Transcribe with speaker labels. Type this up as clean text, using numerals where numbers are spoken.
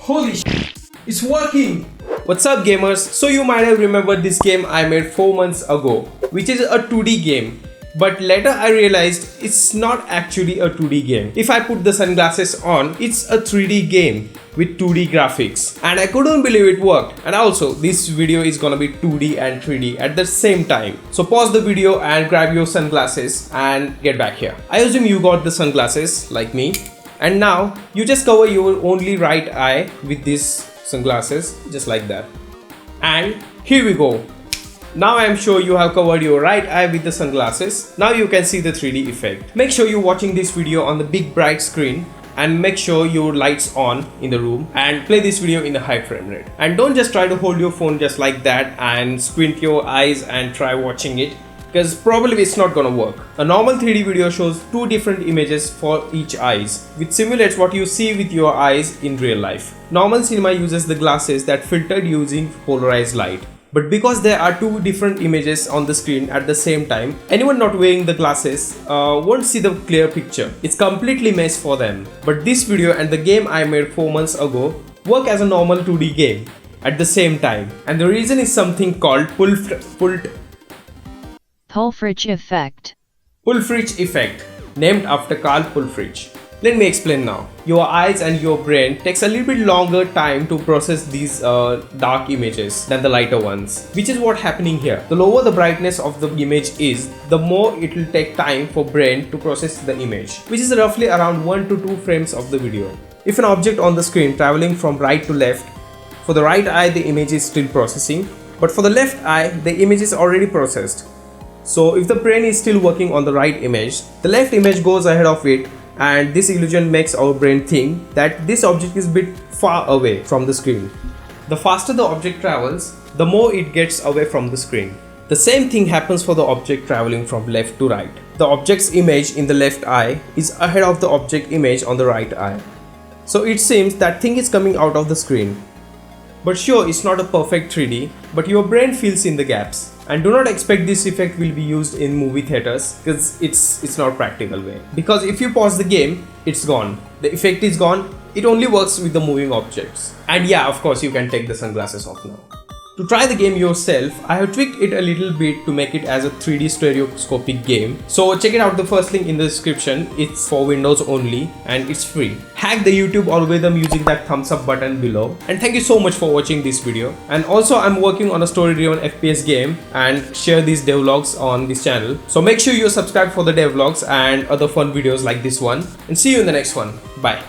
Speaker 1: Holy shit, it's working!
Speaker 2: What's up gamers? So you might have remembered this game I made 4 months ago, which is a 2D game. But later I realized it's not actually a 2D game. If I put the sunglasses on, it's a 3D game with 2D graphics. And I couldn't believe it worked. And also, this video is gonna be 2D and 3D at the same time. So pause the video and grab your sunglasses and get back here. I assume you got the sunglasses like me. And now, you just cover your only right eye with these sunglasses, just like that. And here we go. Now I am sure you have covered your right eye with the sunglasses. Now you can see the 3D effect. Make sure you're watching this video on the big bright screen and make sure your lights on in the room and play this video in a high frame rate. And don't just try to hold your phone just like that and squint your eyes and try watching it, because probably it's not gonna work. A normal 3D video shows two different images for each eyes, which simulates what you see with your eyes in real life. Normal cinema uses the glasses that filtered using polarized light. But because there are two different images on the screen at the same time, anyone not wearing the glasses won't see the clear picture. It's completely mess for them. But this video and the game I made 4 months ago work as a normal 2D game at the same time. And the reason is something called
Speaker 3: Pulfrich effect.
Speaker 2: Pulfrich effect, named after Carl Pulfrich. Let me explain now. Your eyes and your brain takes a little bit longer time to process these dark images than the lighter ones, which is what's happening here. The lower the brightness of the image is, the more it will take time for brain to process the image, which is roughly around 1 to 2 frames of the video. If an object on the screen traveling from right to left, for the right eye the image is still processing, but for the left eye the image is already processed. So if the brain is still working on the right image, the left image goes ahead of it, and this illusion makes our brain think that this object is a bit far away from the screen. The faster the object travels, the more it gets away from the screen. The same thing happens for the object traveling from left to right. The object's image in the left eye is ahead of the object image on the right eye. So it seems that thing is coming out of the screen. But sure, it's not a perfect 3D, but your brain fills in the gaps. And do not expect this effect will be used in movie theaters, because it's not practical way. Because if you pause the game, it's gone. The effect is gone. It only works with the moving objects. And yeah, of course, you can take the sunglasses off now. To try the game yourself, I have tweaked it a little bit to make it as a 3D stereoscopic game. So check it out, the first link in the description. It's for Windows only and it's free. Hack the YouTube algorithm using that thumbs up button below. And thank you so much for watching this video. And also I'm working on a story-driven FPS game and share these devlogs on this channel. So make sure you subscribe for the devlogs and other fun videos like this one. And see you in the next one. Bye.